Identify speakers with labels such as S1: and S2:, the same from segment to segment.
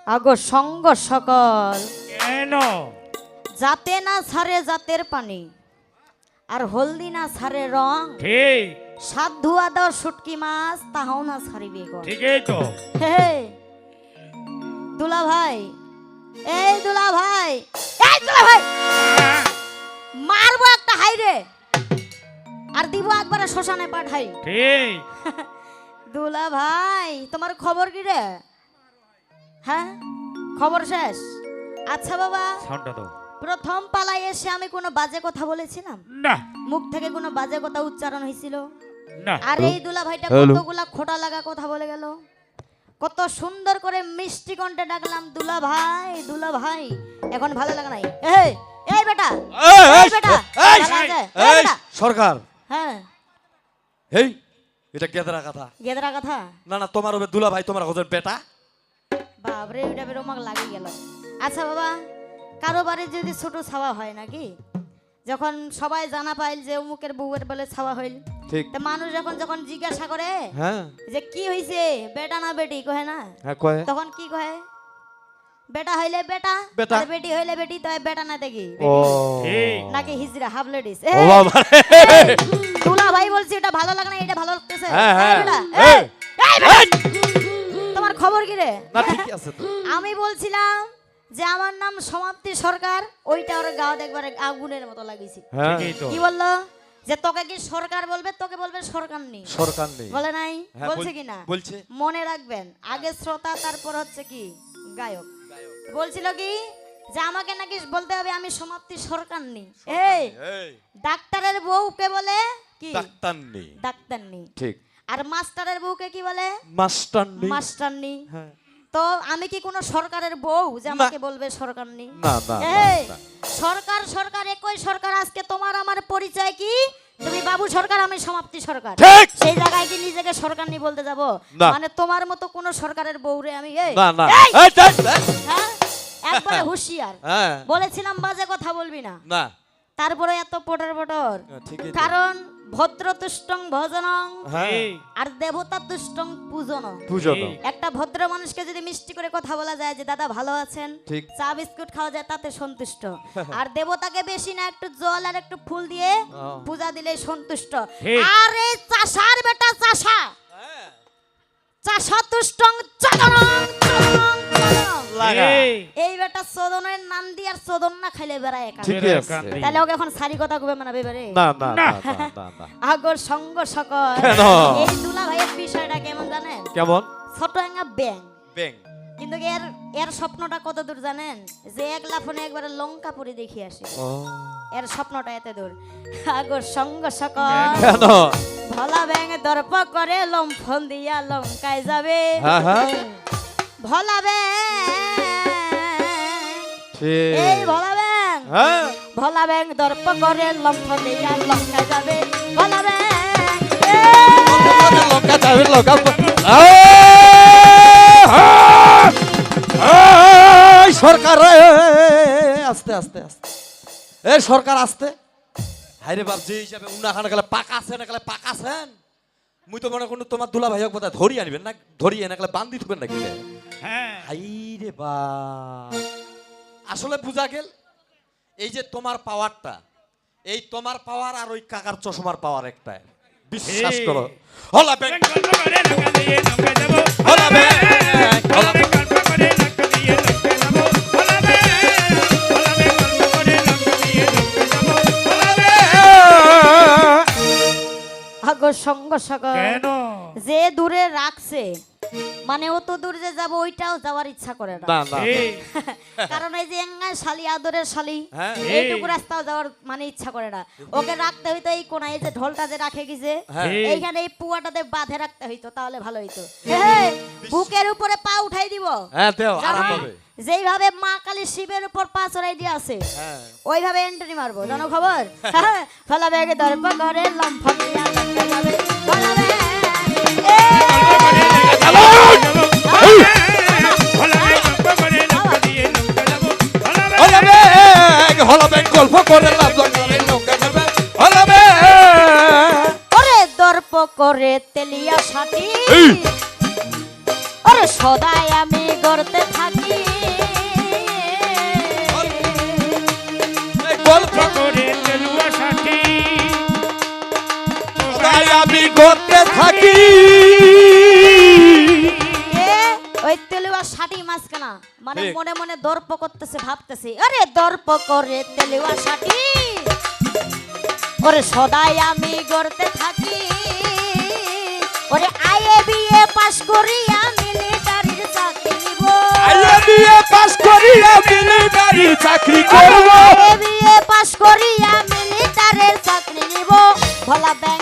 S1: আগো সঙ্গ সকল
S2: কেন
S1: যাতে না ছাড়ে জাতের পানি আর হলদি না ছাড়ে রং
S2: ঠিক
S1: সাত ধুয়া দাও শুটকি মাছ তাহাও না ছাড়িবে গো
S2: ঠিকই তো
S1: হে দুলা ভাই এই দুলা ভাই এই দুলা ভাই মারবো একটা হাই রে আর দিব একবারে শ্মশানে পাঠাই
S2: ঠিক
S1: দুলা ভাই তোমার খবর কি রে হ্যাঁ খবর শেষ আচ্ছা বাবা
S2: সাউন্ডটা তো
S1: প্রথম পালায় এসে আমি কোনো বাজে কথা বলেছিলাম
S2: না
S1: মুখ থেকে কোনো বাজে কথা উচ্চারণ হয়েছিল
S2: না
S1: আর এই দুলা ভাইটা কতগুলা খোটা লাগা কথা বলে গেল কত সুন্দর করে মিষ্টি কণ্ঠে ডাকলাম দুলা ভাই এখন ভালো লাগে নাই এই এই বেটা এই বেটা
S3: এই,
S1: ভালো আছে? এই
S3: এই
S1: বেটা
S3: সরকার
S1: হ্যাঁ
S3: এই এটা কেদরা কথা
S1: গেদরা কথা
S3: না না তোমার হবে দুলা ভাই তোমার হচ্ছে বেটা
S1: বাবরে এটা বেরো আমাকে লাগে গেল আচ্ছা বাবা কারো বাড়ি যদি ছোট ছাওয়া হয় নাকি যখন সবাই জানা পাইল যে অমুকের বউয়ের বলে ছাওয়া হইল
S3: ঠিক
S1: তো মানুষ যখন জিজ্ঞাসা করে
S3: হ্যাঁ
S1: যে কি হইছে বেটা না বেটি কহে না
S3: হ্যাঁ কয়
S1: তখন কি কহে বেটা হইলে বেটা
S3: বেটা।
S1: আর বেটি হইলে বেটি তো বেটা না দেখি
S3: ও
S2: ঠিক
S1: নাকি হিজরা হাফ লেডিস
S3: ও বাবা
S1: তুলা ভাই বলছি এটা ভালো লাগে না এটা ভালো লাগতেছে
S3: হ্যাঁ, হ্যাঁ।
S1: বেটা,
S3: এই,
S1: এই বেটা, তোমার খবর কি রে
S3: না ঠিকই আছে তো
S1: আমি বলছিলাম যে আমার নাম সমাপ্তি সরকার ওইটা ওর গাও দেখবার আগুনের মতো লাগিয়েছি
S3: হ্যাঁ
S2: ঠিকই তো
S1: কি বললো যে তোকে কি সরকার বলবে তোকে বলবে সরকার নেই
S3: সরকার নেই
S1: বলে নাই
S3: হ্যাঁ,
S1: বলছে কি না
S3: বলছে
S1: মনে রাখবেন আগে শ্রোতা তারপর হচ্ছে কি গায়ক বলছিল কি যে আমাকে নাকি বলতে হবে আমি সমাপ্তি সরকার নেই এই
S3: এই
S1: ডাক্তারের বউকে বলে কি
S3: ডাক্তার নেই
S1: ডাক্তার নেই
S3: ঠিক
S1: আর মাস্টারের বউকে কি বলে
S3: মাস্টার নেই
S1: মাস্টার নেই
S3: হ্যাঁ
S1: তো আমি কি কোনো সরকারের বউ যে আমাকে বলবে সরকার নেই
S3: না না
S1: এই সরকার সরকার একই সরকার আজকে তোমার আমার পরিচয় কি তুমি বাবু সরকার আমি সমাপ্তি সরকার
S3: ঠিক
S1: সেই জায়গায় কি নিজেকে সরকার নেই বলতে যাব
S3: না।
S1: মানে তোমার মতো কোন সরকারের বউরে আমি এই
S3: না না
S1: এই!
S3: এই, দেখ, দেখ।
S1: হ্যাঁ একবারে হুঁশিয়ার
S3: হ্যাঁ
S1: বলেছিলাম বাজে কথা বলবি না
S3: না
S1: তারপরে এত পটর পটর
S3: ঠিকই তো।
S1: কারণ ভদ্র তুষ্টং ভজনং
S3: হ্যাঁ
S2: ঠিক
S1: আর দেবতা তুষ্টং পূজন
S3: বুঝো তো
S1: একটা ভদ্র মানুষকে যদি মিষ্টি করে কথা বলা যায় যে দাদা ভালো আছেন
S3: ঠিক
S1: চা বিস্কুট খাওয়া যায় তাতে সন্তুষ্ট আর দেবতাকে বেশি না একটু জল আর একটু ফুল দিয়ে পূজা দিলে সন্তুষ্ট
S2: ঠিক।
S1: আর এই চাষার বেটা চাষা চাষা তুষ্টং চদনং চদনং চদনং।
S3: লাগা
S2: ঠিক
S1: এই বেটা চদনের নাম দিয়ে আর চদন না খাইলে বেড়ায় একা
S3: ঠিকই
S2: বেড়ায়
S3: আছে
S2: কান্দি।
S1: তাহলে ওকে এখন সারি কথা কবে মানাবে বেড়ে
S3: না না না না না না
S1: আগর সঙ্গ সকল
S3: কেন?
S1: এই দুলা ভাইয়ের বিষয়টা কেমন জানেন
S3: কেমন
S1: ছোট একটা ব্যাং
S3: ব্যাং
S1: কিন্তু এর এর স্বপ্নটা কত দূর জানেন যে এক লাফনে একবারে লঙ্কা পরে দেখি আসে
S3: ও
S1: এর স্বপ্নটা এত দূর আগর সঙ্গ সকল
S3: কেন
S1: ভোলা ব্যাং দর্প করে লম্ফন দিয়া লঙ্কায় যাবে
S3: হ্যাঁ হ্যাঁ
S1: ভোলা ব্যাং
S3: ঠিক
S1: এই ভোলা ব্যাং
S3: হ্যাঁ
S1: ভোলা ব্যাং দর্প করে লম্ফন দিয়া লঙ্কায় যাবে ভোলা ব্যাং
S3: লঙ্কা চাবির লঙ্কা সরকার আস্তে আস্তে আস্তে এই সরকার আস্তে হাইরে বাপ যে হিসাবে উনা খানা গেলে পাকাছেন গেলে পাকাছেন মুই তো মনে করুন তোমার দুলা ভাইক বোধহয় ধরি আনবেন না ধরিয়ে না গেলে বান্ধি থুবেন নাকি
S2: হ্যাঁ
S3: হাইরে বা আসলে বুঝা গেল এই যে তোমার পাওয়ারটা এই তোমার পাওয়ার আর ওই কাকার চশমার পাওয়ার একটাই বিশ্বাস
S2: হে।
S3: করো হলা ব্যাংক
S2: গল্প করে লঙ্কা দিয়ে লঙ্কা যাবো
S3: হলা ব্যাংক হলা ব্যাংক।
S2: গল্প করে লঙ্কা দিয়ে লঙ্কা যাবো বলাবে গল্প করে লঙ্কা দিয়ে লঙ্কা যাবো বলাবে
S1: আগর সঙ্গ সকল
S2: কেন
S1: যে দূরে রাখছে মানে অত দূর যে যাব ওইটাও যাওয়ার ইচ্ছা করে না
S3: না না
S2: ঠিক
S1: কারণ এই যে এঙ্গায় শালি আদরের শালি
S3: হ্যাঁ।
S1: এইটুকু রাস্তাও যাওয়ার মানে ইচ্ছা করে না ওকে রাখতে হইতো এই কোনায় এই যে ঢোলটা যে রাখে গেছে
S3: হ্যাঁ।
S1: এইখানে এই পুয়াটাতে বাঁধে রাখতে হইতো তাহলে ভালো হইতো এই, বুকের উপরে পা উঠাই দিব
S3: হ্যাঁ দেও
S1: জানো?
S3: আরাম হবে
S1: যেইভাবে মা কালী শিবের উপর পা চড়াই দিয়ে আছে
S3: হ্যাঁ
S1: ওইভাবে এন্ট্রি মারবো জানো খবর ফলা ব্যাগে দর্প করে লম্ফ দিয়া লঙ্কা যাবে ফলা ব্যাগ,
S3: হলা ব্যাংক হলা ব্যাংক গল্প করে লাভ লঙ্কা লঙ্কা যাবে হলা ব্যাংক
S1: ওরে দর্প করে তেলিয়া সাথী ওরে সদাই আমি গড়তে থাকি
S3: থাকি
S1: এ ওই তেলুয়া ষাটি মাঝখানা মানে
S3: ঠিক।
S1: মনে মনে দর্প করতেছে ভাবতেছে আরে দর্প করে তেলুয়া ষাটি ওরে সদাই আমি গড়তে থাকি ওরে আইএ বিএ পাস করিয়া মিলিটারির চাকরি নিব
S3: আইএ বিএ পাস করিয়া মিলিটারি চাকরি করব
S1: আইএ বিএ পাস করিয়া মিলিটারির চাকরি নিব ভোলা ব্যাংক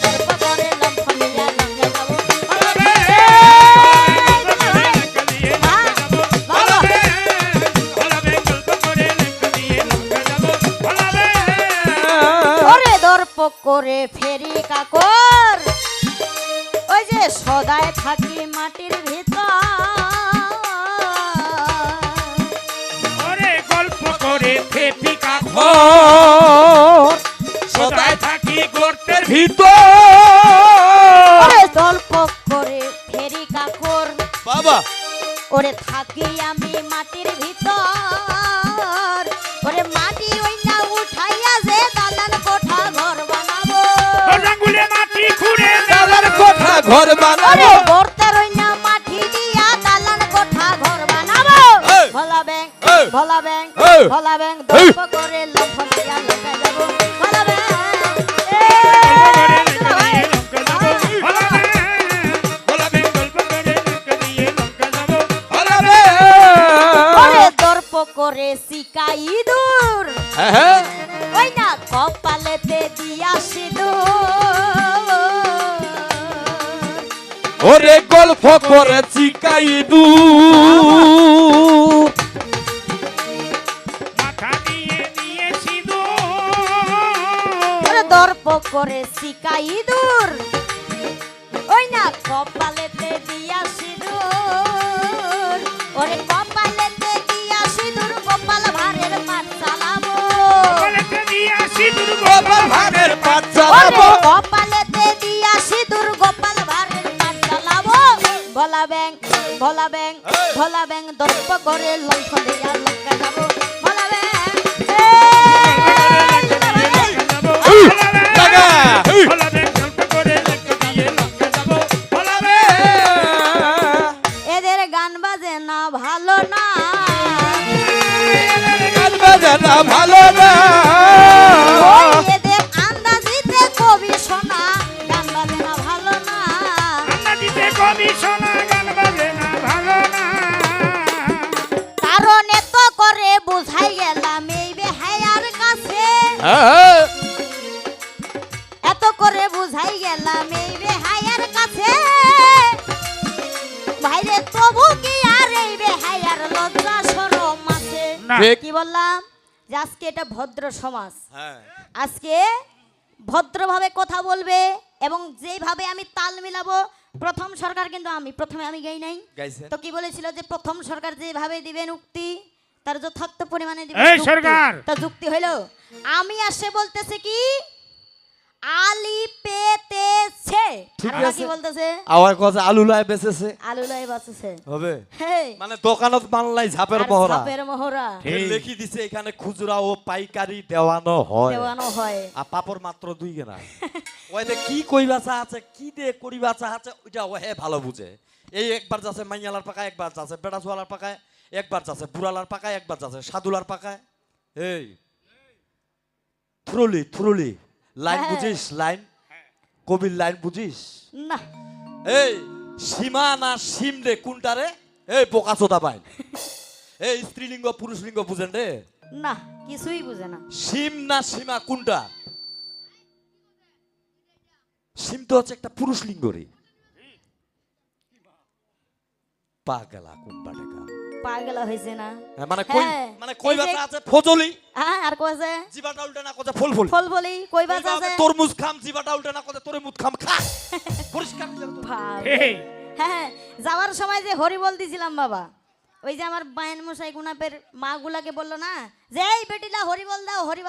S1: দর্প করে লম্ফনিয়া লঙ্গে যাব ভোলা ওরে দর্প করে ফেরি কাকর ওই যে সদায় থাকি মাটির ভিতর
S2: গল্প করে ফেপি কাকর
S3: সদাই
S2: থাকি গর্তের
S3: ভিতর
S1: ওরে দর্প করে ফেরি কাকর
S3: বাবা
S1: ওরে থাকি আমি মাটির ভিতর ওরে মাটি ওই না উঠাইয়া যে দালান কোঠা ঘর বানাবো
S2: আঙ্গুলে মাটি খুঁড়ে
S3: দালার কোঠা ঘর
S1: ওরে
S3: বানাবো
S1: গর্তের ওই না মাটি দিয়া দালান কোঠা ঘর বানাবো
S3: এই!
S1: ভোলা ব্যাংক
S3: এই!
S1: ভোলা ব্যাংক
S3: এই!
S1: ভোলা ব্যাংক দর্প করে লম্ফনিয়া লঙ্কা যাব ভোলা ব্যাংক ওরে দর্প করে শিকাই দূর
S3: হ্যাঁ
S1: ওই না কপালেতে দিয়া সিঁদুর
S3: ওরে গল্প করে চিকাই দু
S1: ওরে দর্প করে শিকাই দূর ওই না কপালেতে দিয়া সিঁদুর ওরে কপালেতে দিয়া সিঁদুর গোপাল ভাড়ের পাট চালাবো
S3: গোপাল ভাগের পাট
S1: ওরে
S3: চালাবো
S1: কপালেতে দিয়া সিঁদুর গোপাল ভাড়ের পাট চালাবো ভোলা ব্যাংক ভোলা ব্যাংক দর্প করে লঙ্ঘন দিয়া লঙ্কা যাবো ভোলা ব্যাংক
S3: লাগা
S1: এদের গান বাজে না ভালো না
S3: গান বাজে না ভালো না
S1: ওই এদের আন্দাজিতে কবি শোনা গান বাজে না ভালো না কারণ এত করে বুঝাই গেলাম এই বেহায়ার কাছে
S3: হ্যাঁ,
S1: এত করে বুঝাই গেলাম এই বেহায়ার কাছে ভাইরে তবু কি আর এই বেহায়ার লজ্জা শরম আছে
S3: ঠিক।
S1: কি বললাম যে আজকে এটা ভদ্র সমাজ
S3: হ্যাঁ
S1: আজকে ভদ্রভাবে কথা বলবে এবং যেভাবে আমি তাল মিলাবো প্রথম সরকার কিন্তু প্রথমে আমি গাই নাই
S3: গাইছেন
S1: তো কি বলেছিল যে প্রথম সরকার যেভাবে দিবেন উক্তি তার যথার্থ পরিমাণে
S2: এই
S1: দিবেন
S2: সরকার!
S1: তা যুক্তি হইলো আমি আসে বলতেছে কি আলি পেতেছে
S3: ঠিক
S1: আর ওরা
S3: আছে।
S1: কি বলতেছে
S3: আমার কথা আলু লাই বেচেছে
S1: আলু লাই বাঁচেছে
S3: হবে
S1: হে
S3: মানে দোকানত মানলাই ঝাপের
S1: আর
S3: পহরা
S1: সাপের মোহরা
S2: ঠিক।
S3: লিখি দিছে এখানে খুচরা ও পাইকারি দেওয়ানো হয়
S1: দেওয়ানো হয়
S3: আর পাপড় মাত্র 2 কেনা ওইতে কি কইবাচা আছে কি দে করিবাচা আছে ওইটা ওহে ভালো বুঝে এই একবার যাচ্ছে মাইয়ালার পাকায় একবার যাচ্ছে বেটা জোয়ালার পাকায় একবার যাচ্ছে বুড়ালার পাকায় একবার যাচ্ছে সাদুলার পাকায় এই থ্রুলি লাইন
S1: হ্যাঁ।
S3: বুঝিস লাইন কবির লাইন বুঝিস
S1: না
S3: এই সীমা না সিম রে কোনটা রে এই বোকা চোদা পাই এই স্ত্রীলিঙ্গ পুরুষলিঙ্গ বুঝেন রে
S1: না কিছুই বুঝে না
S3: সিম না সীমা কোনটা সিম তো হচ্ছে একটা পুরুষলিঙ্গ রে পাগলা কোনটা টাকা
S1: পাগলা হয়েছে না
S3: মানে কই
S1: হ্যাঁ,
S3: মানে কই
S1: এই যে-
S3: বাচ্চা আছে ফজলি
S1: হ্যাঁ আর কইছে
S3: জিবাটা উল্টা না কথা ফুল ফুল
S1: ফল বলি কই বাজ আছে
S3: তরমুজ খাম জিবাটা উল্টা না কথা তোরে মুদ খাম খা পরিষ্কার করে তো।
S1: ভাই।
S2: এই
S1: হ্যাঁ যাওয়ার সময় যে হরিবল দিছিলাম বাবা ওই যে আমার বায়ন মশাই গুনাপের মা গুলাকে বললো না যে এই বেটিলা হরিবল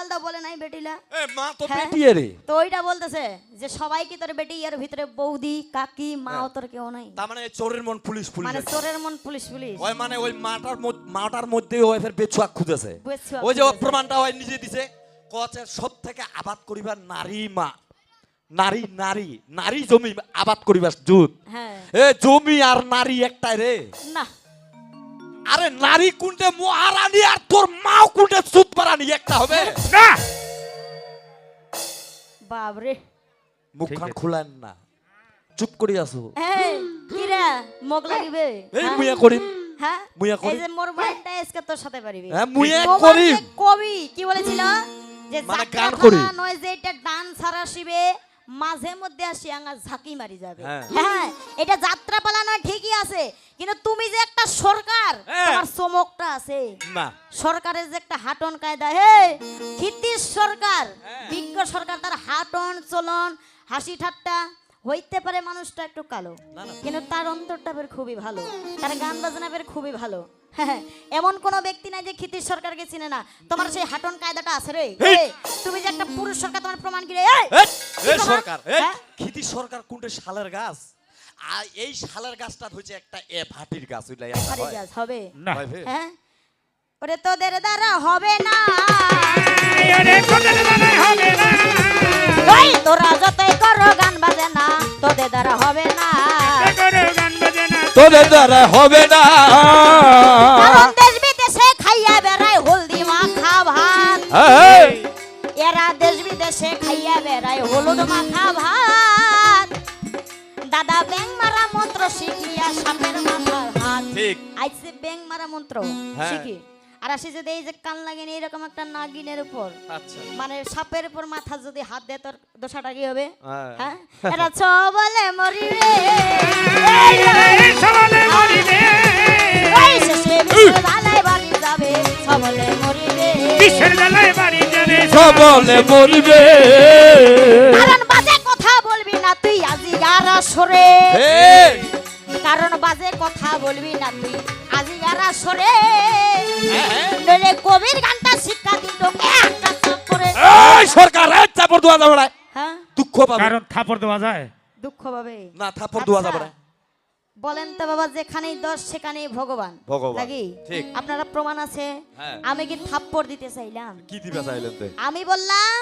S1: দাও বলে নাই বেটিলা
S3: এ মা তো
S1: হ্যাঁ।
S3: পেটিয়ে রে
S1: তো ওইটা বলতেছে যে সবাই কি তোর বেটি এর ভিতরে বৌদি কাকি মাও তোর কেউ নাই
S3: তার মানে চোরের মন পুলিশ পুলিশ
S1: মানে চোরের মন পুলিশ
S3: ওই মানে ওই মাটার মধ্যে ওই ফের বেচুয়া খুঁজেছে
S1: বেচুয়া
S3: ওই যে
S1: খুঁজেছে।
S3: প্রমাণটা ওই নিজে দিছে কচ্ছে সব থেকে আবাদ করিবার নারী মা নারী নারী নারী জমি আবাদ করিবার জুত
S1: হ্যাঁ
S3: এ জমি আর নারী একটাই রে
S1: না
S3: আরে নারী কুন্ডে মহারানী আর তোর মাও কুন্ডে সুতপারানি একটা হবে
S2: না
S1: বাবরে
S3: মুখখান খুলেন না চুপ করে আসো
S1: এই কিরা মগ লাগিবে
S3: এই
S1: হ্যাঁ?
S3: মুইয়া করিম
S1: হ্যাঁ
S3: মুইয়া করি।
S1: এই যে মোর মাইন্ডটা আজকে তোর সাথে পারিবি
S3: হ্যাঁ, মুইয়া
S1: তোমার
S3: করি।
S1: যে কবি কি বলেছিল যে
S3: মানে
S1: যাত্রা
S3: গান করি।
S1: ফালা নয় যে এটা ডান্সার আসিবে মাঝে মধ্যে আসি আঙা ঝাঁকি মারি যাবে
S3: হ্যাঁ।
S1: হ্যাঁ এটা যাত্রা পালা নয় ঠিকই আছে কিন্তু তুমি যে একটা সরকার
S3: হ্যাঁ।
S1: তোমার চমকটা আছে
S3: না
S1: সরকারের যে একটা হাটন কায়দা হে ক্ষিতিশ সরকার
S3: হ্যাঁ।
S1: বিজ্ঞ সরকার তার হাটন চলন হাসি ঠাট্টা হইতে পারে মানুষটা একটু কালো
S3: না, না।
S1: কিন্তু তার অন্তরটা বের খুবই ভালো তার গান বাজনা বের খুবই ভালো হ্যাঁ, এমন কোন ব্যক্তি নাই যে ক্ষিতিশ সরকারকে চিনে না তোমার সেই হাটন কায়দাটা আছে রে
S3: হেই।
S1: এই, তুমি যে একটা পুরুষ সরকার তোমার প্রমাণ কি রে এই,
S3: এই, এই
S1: প্রমাণ?
S3: সরকার এই
S1: হ্যাঁ?
S3: খিতি সরকার কোনটা শালের গাছ আর এই শালের গাছটা হচ্ছে একটা ভাটির গাছ ওইলাই
S1: আরে গাছ হবে
S2: না
S1: হ্যাঁ ওরে তোদের দ্বারা হবে না
S2: আরে কোথায় দাঁড়ায় হবে না
S1: ওই তোরা যতই করো গান বাজে না তোদের দ্বারা হবে না
S2: করো গান বাজে না
S3: তোদের দ্বারা হবে না
S1: কারণ দেশ বিদেশে খাইয়া বেড়ায় হলদি মাখা ভাত
S3: এই,
S1: এরা দেশ বিদেশে খাইয়া বেড়ায় হলুদ মাখা ভাত দাদা ব্যাং মারা মন্ত্র শিখিয়া সাপের মাথার হাত
S3: ঠিক
S1: আইছে ব্যাং মারা মন্ত্র
S3: হ্যাঁ।
S1: শিখি আর আসি যদি এই যে কান লাগেনি এরকম একটা নাগিনের উপর
S3: আচ্ছা
S1: মানে সাপের উপর মাথা যদি হাত দেয় তোর দোষাটা কি হবে
S3: হ্যাঁ।
S1: হ্যাঁ এরা বলে মরিবে
S2: এই সবালে মরিবে
S1: ওই শেষে বিশ্ব ঢালাই বাড়ি যাবে সবলে মরিবে
S2: বিশ্বের জ্বালায় বাড়ি যাবে
S3: সবলে মরিবে
S1: কারণ বাজে কথা বলবি না তুই আজি গারা সরে
S3: এই,
S1: কারণ বাজে কথা বলবি না তুই আজি গারা সরে নইলে কবির গানটা শিক্ষা দিত একটা চাপ করে
S3: এই সরকার এই চাপড় দেওয়া যাবে না
S1: হ্যাঁ
S3: দুঃখ পাবে
S2: কারণ থাপড় দেওয়া যায়
S1: দুঃখ পাবে
S3: না থাপড় দেওয়া যাবে না
S1: বলেন তো বাবা যেখানেই দোষ সেখানেই ভগবান
S3: ভগবান,
S1: নাকি
S3: ঠিক।
S1: আপনারা প্রমাণ আছে
S3: হ্যাঁ।
S1: আমি কি থাপ্পড় দিতে চাইলাম
S3: কি দিবা চাইলেন তে
S1: আমি বললাম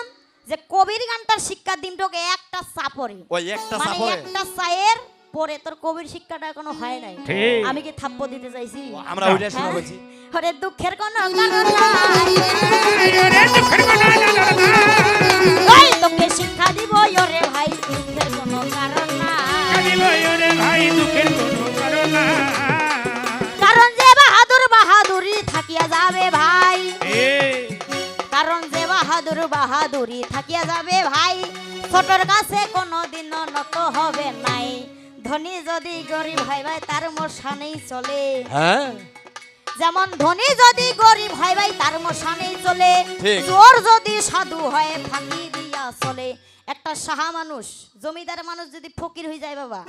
S1: যে কবির গানটার শিক্ষা দিন তোকে একটা চাপড়ে
S3: ওই একটা
S1: মানে
S3: চাপড়ে
S1: একটা চায়ের পরে তোর কবির শিক্ষাটা এখনো হয় নাই
S2: ঠিক।
S1: আমি কি থাপ্পড় দিতে চাইছি
S3: আমরা ওইটা শোনা
S1: হ্যাঁ?
S3: বলছি
S1: ওরে দুঃখের কোনো কারণ নাই
S2: ওরে দুঃখের কথা জানো না
S1: ওই তোকে শিক্ষা দিব ওরে ভাই দুঃখের কোনো কারণ নাই
S2: দিব ওরে ভাই দুঃখের কোনো কারণ না
S1: কারণ যে বাহাদুর বাহাদুরি থাকিয়া যাবে ভাই
S2: এই
S1: কারণ যে বাহাদুর বাহাদুরি থাকিয়া যাবে ভাই ছোটর কাছে কোনোদিন নত হবে নাই ধনী যদি গরিব ভাই ভাই তার মশানেই চলে
S3: হ্যাঁ
S1: যেমন ধনী যদি গরিব ভাই ভাই তার মশানেই চলে
S3: ঠিক।
S1: চোর যদি সাধু হয় ফাঁকি দিয়া চলে একটা সাহা মানুষ জমিদার মানুষ যদি ফকির হয়ে যায় বাবা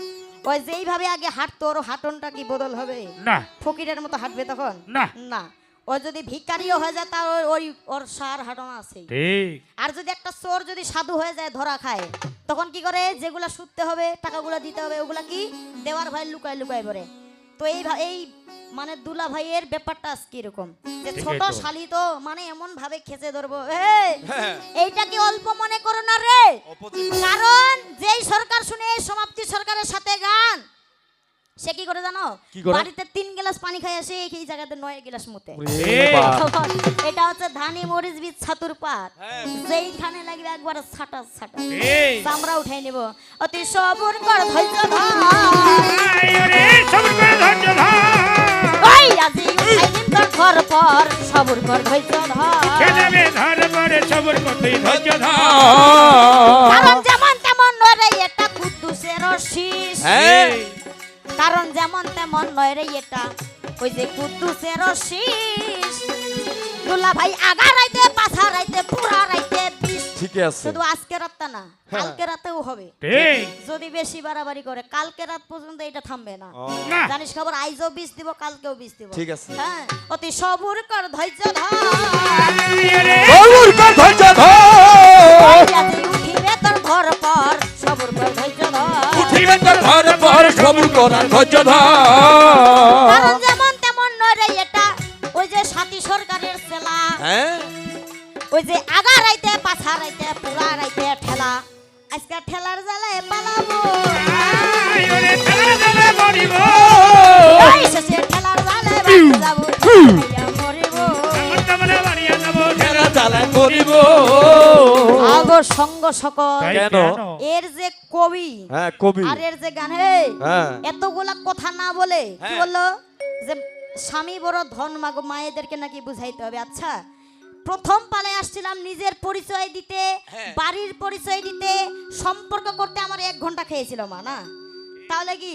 S1: ওই যেইভাবে আগে হাঁটতো ওর হাঁটনটা কি বদল হবে
S2: না
S1: ফকিরের মতো হাঁটবে তখন
S2: না।
S1: না ও যদি ভিখারিও হয়ে যায় তার ওই ওর সার হাঁটন আছে
S2: ঠিক
S1: আর যদি একটা চোর যদি সাধু হয়ে যায় ধরা খায় তখন কি করে যেগুলা শুনতে হবে টাকাগুলো দিতে হবে ওগুলা কি দেওয়ার ভাই লুকায় লুকায় পড়ে তো এই মানে দুলা ভাইয়ের ব্যাপারটা আজকে এরকম যে
S2: ঠিকই
S1: ছোট
S2: তো।
S1: শালি তো মানে এমন ভাবে খেচে ধরবো
S3: হ্যাঁ।
S1: এইটা কি অল্প মনে করো না রে কারণ যেই সরকার শুনে এই সমাপ্তি সরকারের সাথে গান সে কি করে জানো
S3: কি করে?
S1: বাড়িতে 3 গ্লাস পানি খাই আসে এই জায়গাতে 9 গ্লাস মুতে এটা হচ্ছে ধানি মরিচ বীজ ছাতুর পাত
S3: হ্যাঁ।
S1: যেইখানে লাগবে একবার ছাটা ছাটা
S2: এই
S1: চামড়া উঠাই নেব অতি সবুর কর ধৈর্য ধর
S2: ওরে সবর করে ধৈর্য ধর
S1: ওই আজি উঠাই নিম তোর ঘর পর সবুর কর ধৈর্য ধর
S2: খেলাবে ধর পরে সবর করতেই ধৈর্য ধর
S1: কারণ যেমন তেমন নয় রে এটা কুদ্দুসের শীষ
S3: হ্যাঁ
S1: কারণ যেমন তেমন নয় রে এটা ওই যে কুদ্দুসের শীষ দুলা ভাই আগা রাইতে পাছা রাইতে পুরা রাইতে বিষ
S3: ঠিকই আছে
S1: শুধু আজকে রাতটা না কালকে রাতেও হবে
S2: ঠিক
S1: যদি বেশি বাড়াবাড়ি করে কালকে রাত পর্যন্ত এটা থামবে না
S3: ও,
S2: না
S1: জানিস খবর আইজও বিষ দিব কালকেও বিষ দিব
S3: ঠিক আছে।
S1: হ্যাঁ অতি সবুর কর ধৈর্য ধর
S2: ওরে
S3: সবুর কর ধৈর্য ধর
S1: আজি উঠিবে তোর ঘর পর সবুর কর ধৈর্য ধর
S3: উঠিবে তোর ঘর পর সবুর কর আর ধৈর্য
S1: কারণ
S3: ধর
S1: যেমন তেমন নয় রে এটা ওই যে সাথী সরকারের সেলা
S3: হ্যাঁ
S1: ওই যে আগা রাইতে পাছা রাইতে পুরা রাইতে ঠেলা আজকে ঠেলার জ্বালায় পালাবো
S2: আই ওরে ঠেলা জ্বালা মরিব
S1: ওই শেষে ঠেলার জ্বালায় বাড়ি যাবো ঠেলাইয়া মরিব
S2: আমার তোমরা বাড়িয়া যাব
S3: ঠেলা জ্বালায় মরিব।
S1: আগো সঙ্গ সকল
S2: তাই
S3: কেন?
S1: এর যে কবি
S3: হ্যাঁ কবি,
S1: আর এর যে গান হে
S3: হ্যাঁ
S1: এতগুলা কথা না বলে কি
S3: হ্যাঁ।
S1: বললো যে স্বামী বড় ধন মাগো মায়েদেরকে নাকি বুঝাইতে হবে। আচ্ছা প্রথম পালে আসছিলাম নিজের পরিচয় দিতে,
S3: হ্যাঁ।
S1: বাড়ির পরিচয় দিতে, সম্পর্ক করতে আমার 1 ঘন্টা খেয়েছিল মা না, তাহলে কি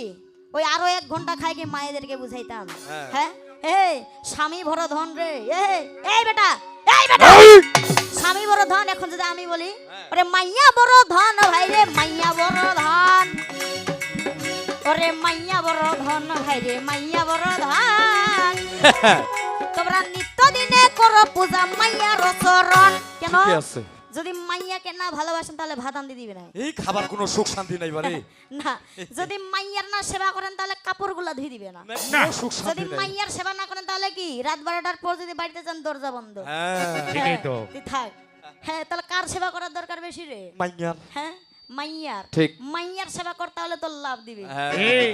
S1: ওই আরো 1 ঘন্টা খাই কি মায়েদেরকে বুঝাইতাম?
S3: হ্যাঁ।
S1: হ্যাঁ এই স্বামী বড় ধন রে, এই বেটা, এই বেটা স্বামী বড় ধন। এখন যদি আমি বলি ওরে মাইয়া বড় ধন ভাই রে মাইয়া বড় ধন, ওরে মাইয়া বড় ধন ভাই রে মাইয়া বড় ধন, তোমরা নিত্য দিনে করো পূজা মাইয়ার চরণ। কেন?
S3: ঠিকই আছে।
S1: যদি মাইয়াকে না ভালোবাসেন তাহলে ভাত আনতে দিবে না।
S3: এই খাবার কোনো সুখ শান্তি নাই বারে,
S1: না যদি মাইয়ার না সেবা করেন তাহলে কাপড়গুলো ধুই দিবে না।
S3: কোনো সুখ
S1: যদি
S3: শান্তি নাই।
S1: মাইয়ার সেবা না করেন তাহলে কি রাত 12টার পর যদি বাড়িতে যান দরজা বন্ধ।
S3: হ্যাঁ
S2: ঠিকই তো।
S1: তুই থাক। হ্যাঁ তাহলে কার সেবা করার দরকার বেশি রে?
S3: মাইয়ার।
S1: হ্যাঁ মাইয়ার।
S3: ঠিক।
S1: মাইয়ার সেবা করতে হলে তো লাভ দিবে।
S3: হ্যাঁ
S2: এই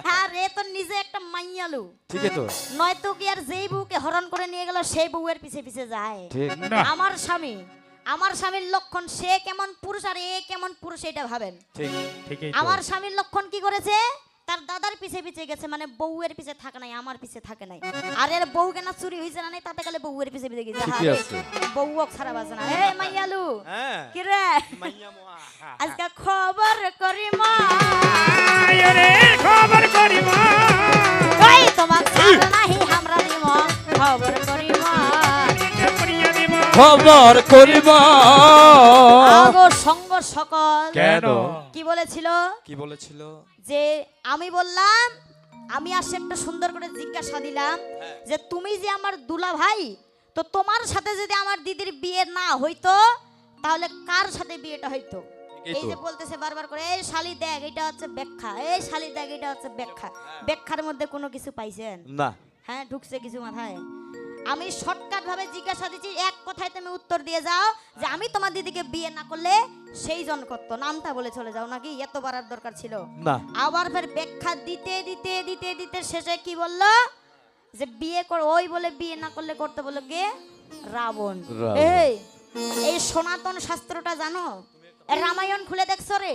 S1: হ্যাঁ রে তো নিজে একটা মাইয়ালু,
S3: ঠিকই তো,
S1: নয়তো কি আর যেই বউকে হরণ করে নিয়ে গেল সেই বউয়ের পিছে পিছে যায়।
S3: ঠিক।
S2: না
S1: আমার স্বামীর লক্ষণ সে কেমন পুরুষ আর এ কেমন পুরুষ এটা ভাবেন।
S3: ঠিক।
S2: ঠিকই তো।
S1: আমার স্বামীর লক্ষণ কি করেছে? তার দাদার পিছে পিছে গেছে, মানে বউয়ের পিছে থাকে নাই, আমার পিছে থাকে নাই। আর এর বউ কেনা চুরি হয়েছে না নাই তাতে কালে বউয়ের পিছে পিছে গেছে।
S3: ঠিকই আছে।
S1: বউও খারাপ আছে না। এ মাইয়ালু
S3: হ্যাঁ
S1: কি রে
S3: মাইয়া মোয়া।
S1: আজকে খবর করি মা,
S2: আই ওরে খবর করিব
S1: কই তোমাক ছাড় নাহি আমরা দিব খবর করি মা।
S2: পড়িয়া দিব
S3: খবর করিব।
S1: আগো সঙ্গ সকল
S3: কেন?
S1: কি বলেছিল?
S3: কি বলেছিল?
S1: যে আমি বললাম, আমি আসে একটা সুন্দর করে জিজ্ঞাসা দিলাম যে তুমি যে আমার দুলা ভাই, তো তোমার সাথে যদি আমার দিদির বিয়ে না হইতো তাহলে কার সাথে বিয়েটা হইতো?
S3: ঠিকই
S1: এই
S3: তো।
S1: যে বলতেছে বারবার করে এই শালি দেখ এটা হচ্ছে ব্যাখ্যা, এই শালি দেখ এটা হচ্ছে ব্যাখ্যা। ব্যাখ্যার মধ্যে কোনো কিছু পাইছেন?
S3: না
S1: হ্যাঁ ঢুকছে কিছু মাথায়? আমি শর্টকাট ভাবে জিজ্ঞাসা দিচ্ছি, এক কথায় তুমি উত্তর দিয়ে যাও যে আমি তোমার দিদিকে বিয়ে না করলে সেই জন করতো, নামটা বলে চলে যাও, নাকি এত বাড়ার দরকার ছিল?
S3: না
S1: আবার ফের ব্যাখ্যা দিতে দিতে দিতে দিতে শেষে কি বললো যে বিয়ে কর, ওই বলে বিয়ে না করলে করতে বললো কে? রাবণ।
S3: রাবণ।
S1: এই সনাতন শাস্ত্রটা জানো? রামায়ণ খুলে দেখছো রে?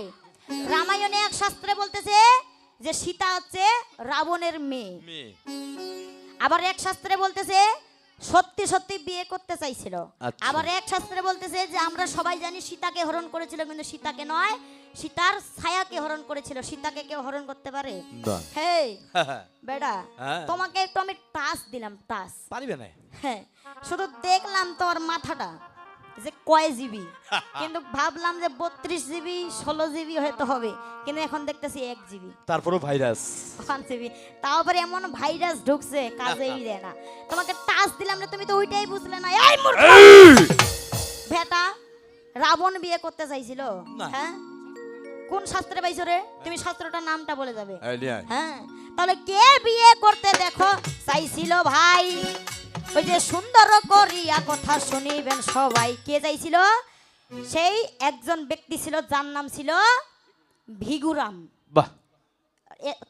S1: রামায়ণে এক শাস্ত্রে বলতেছে যে সীতা হচ্ছে রাবণের মেয়ে,
S3: মেয়ে।
S1: আবার এক শাস্ত্রে বলতেছে সত্যি সত্যি বিয়ে করতে চাইছিল,
S3: আচ্ছা।
S1: আবার এক শাস্ত্রে বলতেছে যে আমরা সবাই জানি সীতাকে হরণ করেছিল, কিন্তু সীতাকে নয় সীতার ছায়াকে হরণ করেছিল। সীতাকে কেউ হরণ করতে পারে?
S3: না।
S1: হেই বেটা
S3: হ্যাঁ।
S1: তোমাকে একটু আমি টাচ দিলাম, টাচ।
S3: পারিবে না।
S1: হ্যাঁ শুধু দেখলাম তোর মাথাটা যে কয় জিবি, কিন্তু ভাবলাম যে 32 জিবি 16 জিবি হয়তো হবে, কিন্তু এখন দেখতেছি 1 জিবি
S3: তারপরও ভাইরাস।
S1: 1 জিবি। তারপরে এমন ভাইরাস ঢুকছে কাজেই দেয় না। তোমাকে টাচ দিলাম না, তুমি তো ওইটাই বুঝলে না। এই মূর্খ বেটা, রাবণ বিয়ে করতে চাইছিল?
S3: না।
S1: হ্যাঁ কোন শাস্ত্রে পাইছো রে? তুমি শাস্ত্রটার নামটা বলে যাবে।
S3: আইডিয়া।
S1: হ্যাঁ তাহলে কে বিয়ে করতে দেখো চাইছিল ভাই? ওই যে সুন্দর করিয়া কথা শুনিবেন সবাই, কে চাইছিল? সেই একজন ব্যক্তি ছিল যার নাম ছিল ভিগুরাম।
S3: বাহ।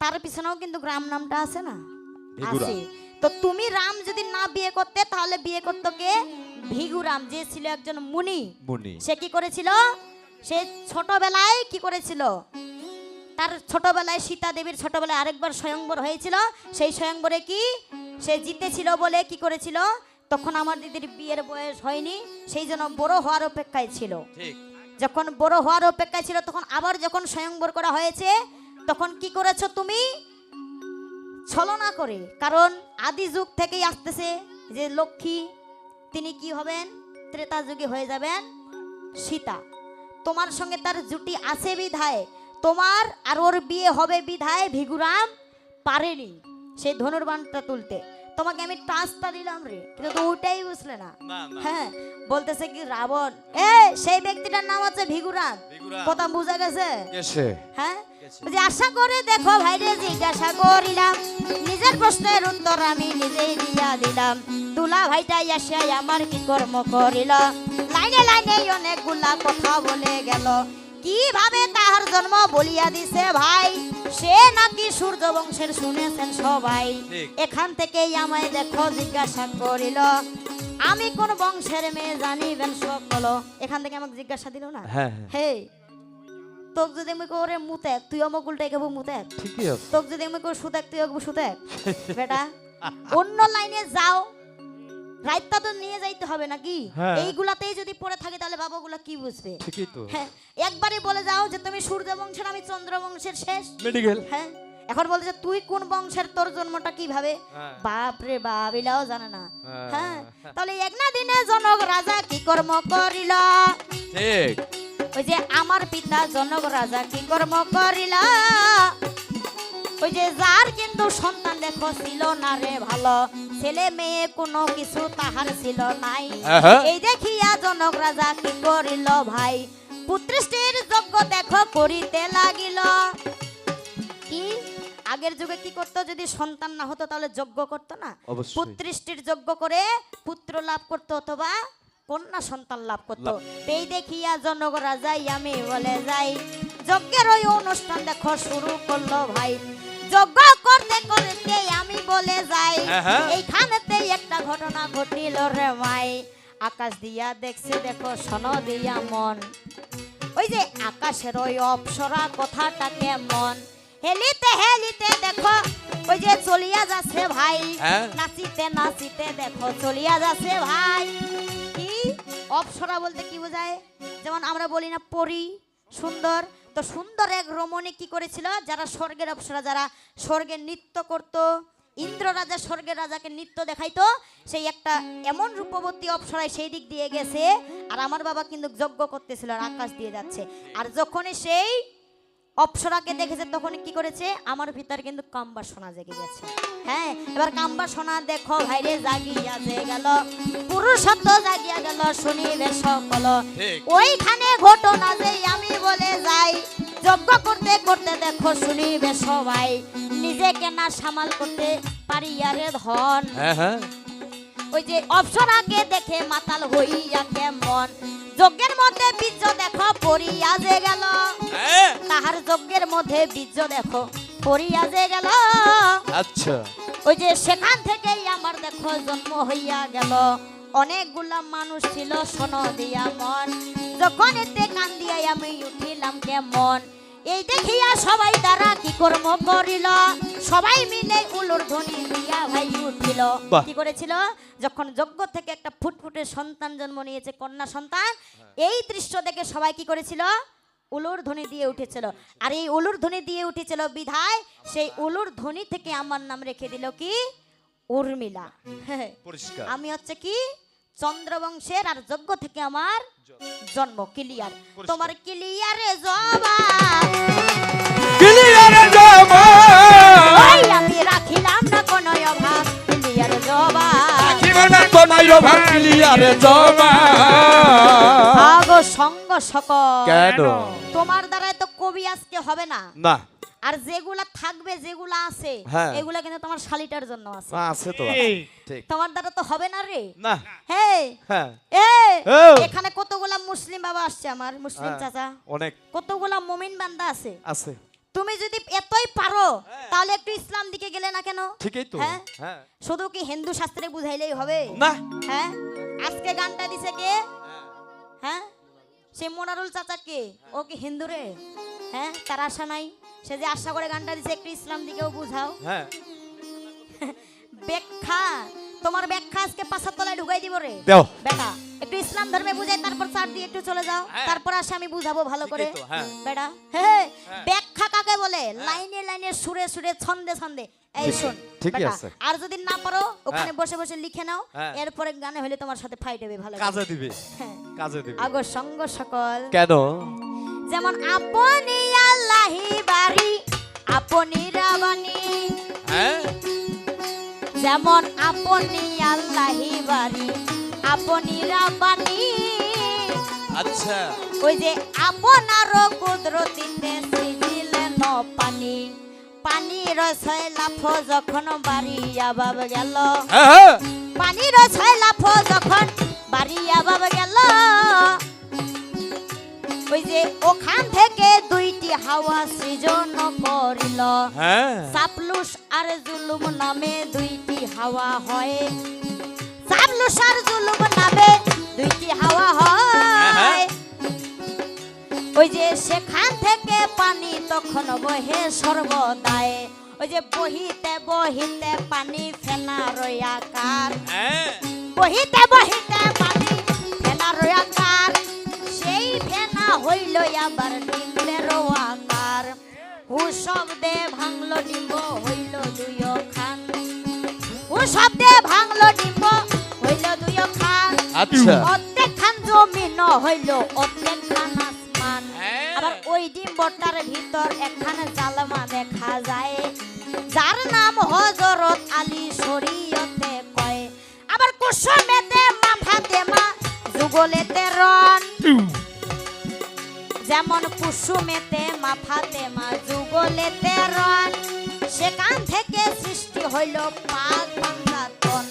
S1: তার পিছনেও কিন্তু গ্রাম নামটা আছে না?
S3: ভিগুরাম।
S1: আছে। তো তুমি রাম যদি না বিয়ে করতে তাহলে বিয়ে করতো কে? ভিগুরাম, যে ছিল একজন মুনি।
S3: মুনি।
S1: সে কি করেছিল? সে ছোটবেলায় কি করেছিল? তার ছোটবেলায় সীতা দেবীর ছোটবেলায় আরেকবার স্বয়ংবর হয়েছিল। সেই স্বয়ংবরে কি সে জিতেছিল বলে কি করেছিল? তখন আমার দিদির বিয়ের বয়স হয়নি, সেই জন্য বড় হওয়ার অপেক্ষায় ছিল।
S3: ঠিক।
S1: যখন বড় হওয়ার অপেক্ষায় ছিল তখন আবার যখন স্বয়ংবর করা হয়েছে তখন কি করেছো তুমি? ছলনা করে। কারণ আদি যুগ থেকেই আসতেছে যে লক্ষ্মী তিনি কি হবেন? ত্রেতা যুগে হয়ে যাবেন সীতা। তোমার সঙ্গে তার জুটি আছে বিধায়, তোমার আর ওর বিয়ে হবে বিধায় ভিগুরাম পারেনি সেই ধনুর্বাণটা তুলতে। তোমাকে আমি টাচটা দিলাম রে, কিন্তু তো ওটাই বুঝলে না।
S3: না, না।
S1: হ্যাঁ বলতেছে কি রাবণ, সেই ব্যক্তিটার নাম হচ্ছে ভিগুরাম।
S3: ভিগুরাম।
S1: কথা বুঝা গেছে?
S3: কেসে?
S1: হ্যাঁ যে আশা করে দেখো ভাইরে জিজ্ঞাসা করিলাম, নিজের প্রশ্নের উত্তর আমি নিজেই দিয়া দিলাম। দুলা ভাইটাই আসিয়া আমার কি কর্ম করিল? লাইনে লাইনে অনেকগুলা কথা বলে গেল, কিভাবে তাহার জন্ম বলিয়া দিছে ভাই, সে নাকি সূর্য বংশের শুনেছেন সবাই।
S3: ঠিক।
S1: এখান থেকেই আমায় দেখো জিজ্ঞাসা করিল, আমি কোন বংশের মেয়ে জানিবেন সকল। এখান থেকে আমাকে জিজ্ঞাসা দিল না,
S3: হ্যাঁ
S1: হে তোক যদি আমি করে মুতেক তুই আমাকে উল্টাই কেবো মুতেক,
S3: ঠিকই আছে।
S1: তোক যদি আমি করে সুতেক তুই কেবো সুতেক। বেটা অন্য লাইনে যাও, রাইতটা তো নিয়ে যাইতে হবে নাকি?
S3: হ্যাঁ।
S1: এইগুলাতেই যদি পড়ে থাকে তাহলে বাবাগুলা কি বুঝবে?
S3: ঠিকই তো।
S1: হ্যাঁ, একবারই বলে যাও যে তুমি সূর্য বংশের, আমি চন্দ্র বংশের শেষ।
S3: মেডিকেল।
S1: হ্যাঁ, এখন বলে যে তুই কোন বংশের, তোর জন্মটা কিভাবে?
S3: হ্যাঁ।
S1: বাপ রে বাপ, এলাও জানে না।
S3: হ্যাঁ।
S1: হ্যাঁ, তাহলে এক না দিনে জনক রাজা কি কর্ম করিল?
S3: ঠিক।
S1: ওই যে আমার পিতা জনক রাজা কি কর্ম করিল? ওই যে যার কিন্তু সন্তান দেখো ছিল না রে ভালো, ছেলে মেয়ে কোনো কিছু তাহার ছিল নাই।
S3: আহা।
S1: এই দেখিয়া জনক রাজা কি করিল ভাই, পুত্রেষ্টির যজ্ঞ দেখো করিতে লাগিল। কি আগের যুগে কি করতো, যদি সন্তান না হতো তাহলে যজ্ঞ করতো না?
S3: অবশ্যই।
S1: পুত্রেষ্টির যজ্ঞ করে পুত্র লাভ করতো অথবা কন্যা সন্তান লাভ করতো। এই দেখিয়া জনক রাজাই আমি বলে যাই, যজ্ঞের ওই অনুষ্ঠান দেখো শুরু করলো ভাই। যজ্ঞ করতে করতে আমি বলে যাই,
S3: হ্যাঁ।
S1: এইখানেতেই একটা ঘটনা ঘটিল রে মাই। আকাশ দিয়া দেখছে দেখো শোনো দিয়া মন, ওই যে আকাশের ওই অপ্সরা কথাটা কেমন, হেলিতে হেলিতে দেখো ওই যে চলিয়া যাচ্ছে ভাই,
S3: হ্যাঁ।
S1: নাচিতে নাচিতে দেখো চলিয়া যাচ্ছে ভাই। কি অপ্সরা বলতে কি বোঝায়? যেমন আমরা বলি না পরী, সুন্দর। তো সুন্দর এক রমণী কি করেছিল, যারা স্বর্গের অপ্সরা, যারা স্বর্গের নৃত্য করত, ইন্দ্র রাজা স্বর্গের রাজাকে নৃত্য দেখাইতো, সেই একটা এমন রূপবতী অপ্সরায় সেই দিক দিয়ে গেছে, আর আমার বাবা কিন্তু যজ্ঞ করতেছিল আর আকাশ দিয়ে যাচ্ছে। আর যখনই সেই অপ্সরাকে দেখেছে তখন কি করেছে, আমার ভিতর কিন্তু কামবাসনা জেগে গেছে। হ্যাঁ, এবার কামবাসনা দেখো ভাইরে জাগিয়া যে গেল, পুরুষত্ব জাগিয়া গেল শুনিবে সকল।
S3: ঠিক।
S1: ওইখানে ঘটনা যে আমি বলে যাই, যজ্ঞ করতে করতে দেখো শুনিবে সবাই, নিজেকে না সামাল করতে পারি আরে ধন।
S3: হ্যাঁ হ্যাঁ।
S1: ওই যে অপ্সরাকে দেখে মাতাল হইয়া কেমন, যজ্ঞের মধ্যে বীর্য দেখো পড়িয়া যে গেল,
S3: হ্যাঁ।
S1: তাহার যজ্ঞের মধ্যে বীর্য দেখো পড়িয়া যে গেল।
S3: আচ্ছা।
S1: ওই যে সেখান থেকেই আমার দেখো জন্ম হইয়া গেল। অনেকগুলা মানুষ ছিল শোনো দিয়া মন, যখন এতে কান দিয়া আমি উঠিলাম কেমন। এই দেখিয়া সবাই তারা কি কর্ম করিল, সবাই মিলে উলুর ধ্বনি দিয়া ভাই উঠিল।
S3: বাহ।
S1: কি করেছিল, যখন যজ্ঞ থেকে একটা ফুটফুটে সন্তান জন্ম নিয়েছে, কন্যা সন্তান, এই দৃশ্য দেখে সবাই কি করেছিল, উলুর ধ্বনি দিয়ে উঠেছিল। আর এই উলুর ধ্বনি দিয়ে উঠেছিল বিধায় সেই উলুর ধ্বনি থেকে আমার নাম রেখে দিল কি, উর্মিলা।
S3: পরিষ্কার।
S1: আমি হচ্ছে কি চন্দ্রবংশের, আর যজ্ঞ থেকে আমার জন্ম। ক্লিয়ার? তোমার ক্লিয়ারে জবাব
S3: ক্লিয়ারে জমা।
S1: ওই আমি রাখিলাম না কোনো অভাব, ক্লিয়ারে জবাব
S3: রাখিব না কোনাই অভাব, ক্লিয়ারে জমা।
S1: আগো সঙ্গ সকল।
S3: কেন?
S1: তোমার দ্বারাই তো কবি আজকে হবে না,
S3: না
S1: আর যেগুলা থাকবে, যেগুলা আছে,
S3: হ্যাঁ।
S1: এগুলা কিন্তু তোমার শালিটার জন্য আছে।
S3: আছে তো।
S2: এই।
S3: ঠিক।
S1: তোমার দ্বারা তো হবে না রে।
S3: না।
S1: হে
S3: হ্যাঁ।
S1: এ
S3: ও।
S1: এখানে কতগুলা মুসলিম বাবা আসছে, আমার মুসলিম
S3: হ্যাঁ।
S1: চাচা,
S3: অনেক
S1: কতগুলা মুমিন বান্দা আছে।
S3: আছে।
S1: তুমি যদি এতই পারো তাহলে একটু ইসলাম দিকে গেলে না কেন?
S3: ঠিকই তো।
S1: হ্যাঁ।
S3: হ্যাঁ।
S1: শুধু কি হিন্দু শাস্ত্রে বুঝাইলেই হবে?
S3: না।
S1: হ্যাঁ, আজকে গানটা দিছে কে? হ্যাঁ, সে মোনারুল চাচা কে? ও কি হিন্দু রে? হ্যাঁ, তার আশা নাই। সে যে আশা করে গানটা দিছে, একটু ইসলাম দিকেও বুঝাও।
S3: হ্যাঁ।
S1: ব্যাখ্যা, তোমার ব্যাখ্যা আজকে পাছার তলায় ঢুকাই দিব রে
S3: দাও।
S1: বেটা। একটু ইসলাম ধর্মে বুঝাই, তারপর চার দিয়ে একটু চলে যাও,
S3: হ্যাঁ।
S1: তারপর আসে আমি বুঝাবো ভালো করে।
S3: ঠিকই তো, হ্যাঁ।
S1: বেটা হ্যাঁ, ব্যাখ্যা কাকে বলে? লাইনে লাইনে, সুরে সুরে, ছন্দে ছন্দে। এই শোন
S3: ঠিকই
S1: বেটা,
S3: আছে।
S1: আর যদি না পারো ওখানে বসে বসে লিখে নাও,
S3: হ্যাঁ।
S1: এরপরে গানে হলে তোমার সাথে ফাইট হবে ভালো করে।
S3: কাজে দিবে।
S1: হ্যাঁ।
S3: কাজে দিবে।
S1: আগো সঙ্গ সকল।
S3: কেন?
S1: যেমন আপনি আল্লাহি বাড়ি, আপনি রাবানি।
S3: হ্যাঁ।
S1: যেমন আপনি আল্লাহি বাড়ি, আপনি রাবানি।
S3: আচ্ছা।
S1: ওই যে আপনার কুদরতিতে সৃজিলেন পানি, পানির ছয় লাফ যখন বাড়িয়া বাব গেল,
S3: হ্যাঁ।
S1: পানির ছয় লাফ যখন বাড়িয়া বাব গেল। ওই যে ওখান থেকে দুইটি হাওয়া সৃজন করিল।
S3: হ্যাঁ
S1: চাপলুস আর জুলুম নামে দুইটি হাওয়া হয়। চাপলুস আর জুলুম নামে দুইটি হাওয়া হয়। ওই যে সেখান থেকে পানি তখন বহে সর্বদাই। ওই যে বহিতে বহিতে পানি ফেনার আকার।
S3: হ্যাঁ
S1: বহিতে বহিতে পানি ফেনার আকার। সেই ফেনা হইল আবার ডিম্বের আকার। হু শব্দে ভাঙলো ডিম্ব হইল দুই খান। হু শব্দে ভাঙলো ডিম্ব হইল দুই খান।
S3: আচ্ছা
S1: অর্ধেক খান জমিন হইল অর্ধেক খান আসমান।
S3: হ্যাঁ।
S1: আবার ওই ডিম্বটার ভিতর একখানে জালমা দেখা যায়, যার নাম হযরত আলী শরীয়তে কয়। আবার কুসুমেতে মাথাতে মা যুগলেতে রন। যেমন কুসুমেতে মাথাতে মা যুগলেতে রন। সেখান থেকে সৃষ্টি হইল পাক পাঞ্জাতন।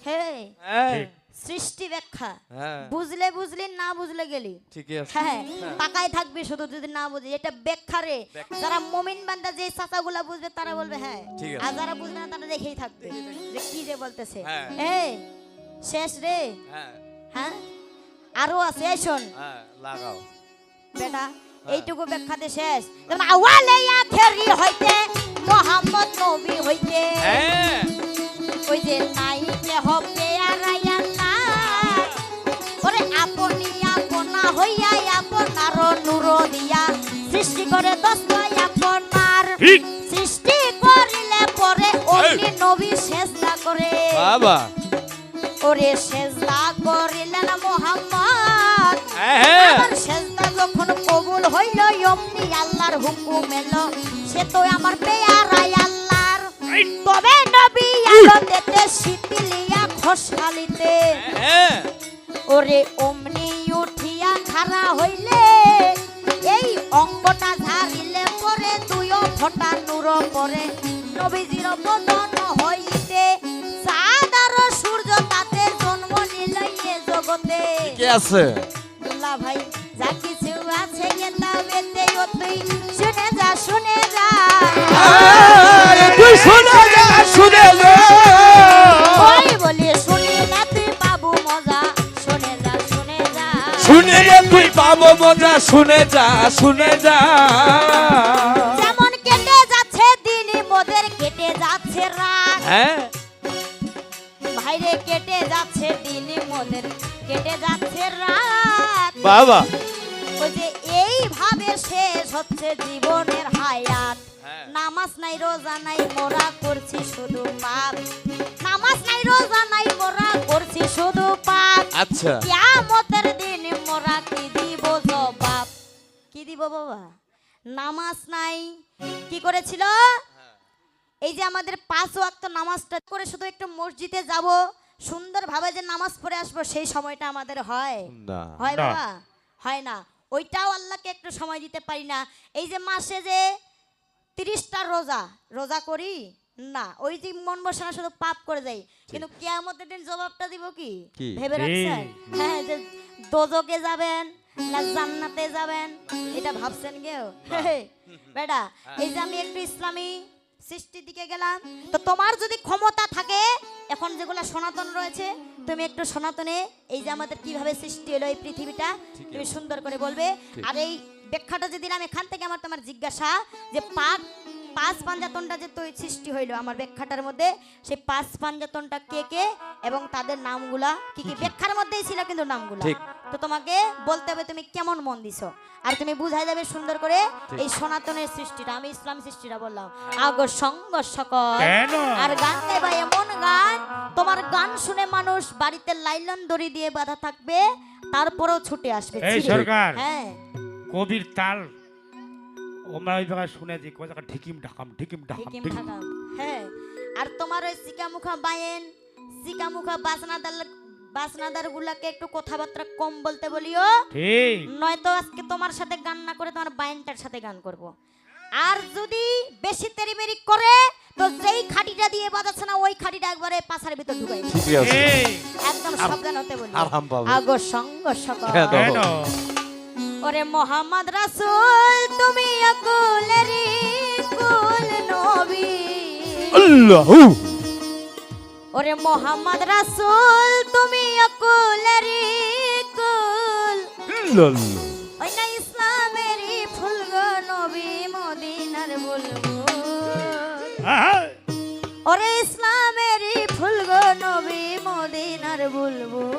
S1: হে
S3: হ্যাঁ
S1: সৃষ্টি ব্যাখ্যা
S3: হ্যাঁ
S1: বুঝলে বুঝলি, না বুঝলে গেলি।
S3: ঠিকই আছে
S1: হ্যাঁ পাকাই থাকবি শুধু যদি না বুঝি। এটা ব্যাখ্যা রে। যারা মুমিন বান্দা যে চাচাগুলা বুঝবে তারা বলবে হ্যাঁ,
S3: ঠিক আছে।
S1: আর যারা বুঝবে না তারা দেখেই থাকবে যে কি যে বলতেছে।
S3: হ্যাঁ।
S1: এই শেষ রে।
S3: হ্যাঁ
S1: হ্যাঁ আরো আছে, এই শোন
S3: হ্যাঁ লাগাও
S1: বেটা, এইটুকু ব্যাখ্যাতে শেষ। যেমন আওয়ালে আখেরি হইতে মুহাম্মদ নবী হইতে।
S3: হ্যাঁ
S1: ওই যে নাই কে হবে আর আল্লাহ। ওরে আপনি আপনা হইয়া আপনার নূর দিয়া সৃষ্টি করে দশটাই আপনার।
S2: ঠিক
S1: সৃষ্টি করিলে পরে অমনি নবী সেজদা করে।
S3: বাবা
S1: ওরে সেজদা করিলেন মুহাম্মদ।
S3: হ্যাঁ
S1: আমার সেজদা যখন কবুল হইল অমনি আল্লাহর হুকুম এলো, সে তো আমার পেয়ারা আল্লাহর। তবে নবী আনন্দেতে শীতলিয়া খোশহালিতে।
S3: হ্যাঁ
S1: ওরে অমনি উঠিয়া খাড়া হইলে এই অঙ্গটা ঝাড়িলে পরে দুইও ফোঁটা নূর পরে। নবীজির বদন হইতে চাঁদ আর সূর্য তাতে জন্ম নিলে এ জগতে।
S3: কে আছে
S1: দুল্লা ভাই যা কিছু আছে কিতাবেতে ও তুই শুনে যা শুনে যা।
S3: তুই শুনে যা শুনে যা
S1: ওই বলি শুনি না তুই পাবো মজা। শুনে যা শুনে যা।
S3: শুনে রে তুই পাবো মজা শুনে যা শুনে যা
S1: যেমন কেটে যাচ্ছে দিন মোদের কেটে যাচ্ছে রাত।
S3: হ্যাঁ
S1: ভাইরে কেটে যাচ্ছে দিন মোদের কেটে যাচ্ছে রাত।
S3: বাবা
S1: ওই যে এইভাবে শেষ হচ্ছে জীবনের হায়াত।
S3: হ্যাঁ।
S1: নামাজ নাই রোজা নাই মোরা করছি শুধু পাপ। নামাজ নাই রোজা নাই মোরা করছি শুধু পাপ।
S3: আচ্ছা
S1: কিয়ামতের দিন মোরা কি দিব জবাব। কি দিব বাবা? নামাজ নাই, কি করেছিল? এই যে আমাদের 5 ওয়াক্ত নামাজটা করে শুধু একটু মসজিদে যাব, সুন্দরভাবে যে নামাজ পড়ে আসবো সেই সময়টা আমাদের হয়?
S3: না
S1: হয়
S2: না।
S1: বাবা? হয় না। ওইটাও আল্লাহকে একটু সময় দিতে পারি না। এই যে মাসে যে 30টা রোজা রোজা করি না, ওই যে মন বসানো শুধু পাপ করে যাই। কিন্তু কিয়ামতের দিন জবাবটা দিব কি
S3: কি?
S1: ভেবে রাখছেন? হ্যাঁ, যে দোজকে যাবেন না জান্নাতে যাবেন এটা ভাবছেন কেউ? বেটা এই যে আমি একটু ইসলামী সৃষ্টির দিকে গেলাম, তো তোমার যদি ক্ষমতা থাকে এখন যেগুলো সনাতন রয়েছে তুমি একটু সনাতনে এই যে আমাদের কিভাবে সৃষ্টি হলো এই পৃথিবীটা তুমি সুন্দর করে বলবে। আর এই ব্যাখ্যাটা যে দিলাম এখান থেকে আমার তোমার জিজ্ঞাসা যে পাঁচ পাঞ্জাতনটা যে তৈরি সৃষ্টি হইলো আমার ব্যাখ্যাটার মধ্যে, সেই 5 পাঞ্জাতনটা কে কে এবং তাদের নামগুলা কি কি ব্যাখ্যার মধ্যেই ছিল কিন্তু নামগুলা।
S3: ঠিক।
S1: তো তোমাকে বলতে হবে তুমি কেমন মন দিছো, আর তুমি বুঝাই যাবে সুন্দর করে এই সনাতনের সৃষ্টিটা। আমি ইসলাম সৃষ্টিটা বললাম। আগো সংঘর্ষ কর
S2: কেন?
S1: আর গান গাইবা এমন গান তোমার গান শুনে মানুষ বাড়িতে লাইলন দড়ি দিয়ে বাঁধা থাকবে তারপরেও ছুটে আসবে।
S2: এই
S1: ছিঁড়ে।
S2: সরকার।
S1: হ্যাঁ
S2: কবির তাল আমরা ওই জায়গায় শুনেছি কোন জায়গায় ঢিকিম ঢাকাম ঢিকিম ঢাকাম
S1: ঠিকই
S2: ঢিকিম।
S1: থাকাম। হ্যাঁ আর তোমার ওই সিকামুখা বায়েন সিকামুখা বাসনাদার গুলাকে একটু কথাবার্তা কম বলতে বলিও,
S2: ঠিক
S1: নয়তো আজকে তোমার সাথে গান না করে তোমার বায়েনটার সাথে গান করব। আর যদি বেশি তেরিমেরি করে তো যেই খাটিটা দিয়ে বাজাচ্ছে না ওই খাটিটা একবারে পাছার ভিতর ঢুকাই দিবে।
S3: ঠিক আছে
S2: এই
S1: একদম সাবধান হতে বলি।
S3: আরাম পাবে।
S1: আগো সঙ্গ সকল।
S3: হ্যাঁ, দাও।
S2: কেন?
S1: ওরে মোহাম্মদ রাসূল তুমি আকুলেরই কুল নবী
S3: আল্লাহু
S1: ওরে মোহাম্মদ রাসূল তুমি আকুলেরই কুল
S3: আল্লাহ
S1: ওই না ইসলামেরই ফুল গো নবী মদিনার বুলবুল ওরে ইসলামেরই ফুল গো নবী মদিনার বুলবুল